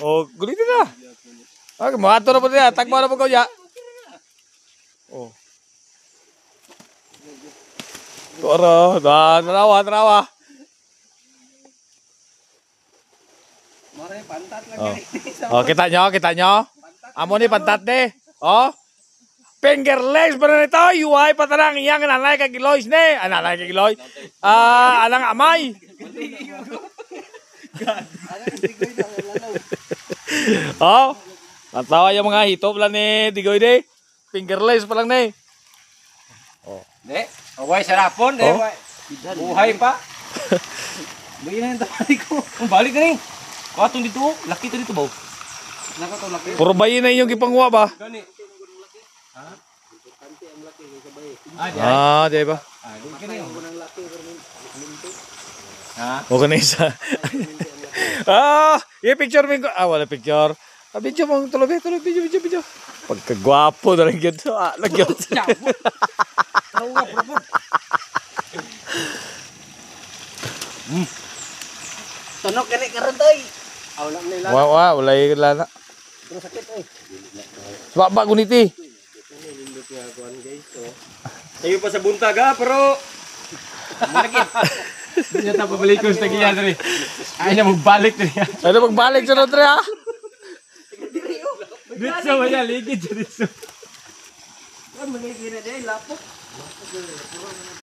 Oh, gulitin na. Okay, mato na po niya. Tagpo na po ko niya. Oh. Toro, narawa. Oh, kita nyo. Amo ni pantat de. Oh. Finger legs pa na nito. Yuhay patarang iyang nanay kagiloy ne. Nanay kagiloy. Alang amay. Oh. Natawa yung mga hitop lang ni Digoy de. Finger legs pa lang ne. Oh. De, away sarapon de. Buhay pa. Bigyan na tawali ko. Balik ka rin. Katong dito, laki to dito ba? Nako to laki. Puro bayi na yung ipangwa ba? Gani. Ha? Di ba? Di kani. Ha? O ka na isa. I-picture mo ko. Wala picture. Video mo, tuloy, video. Pagkagwapo na lang yun. Nagyot. Taro nga, bro. Tunok kani karon tay. Wala yung lana. Pero sakit eh. Baba guniti. Tayo pa sa buntag ha, pero malakit. Hindi na pabalik ko sa kanya dali. Ay na magbalik dali. Ano magbalik sa notre ha? Dito ba niya ligid dito. Kan magiging na dahil lapok.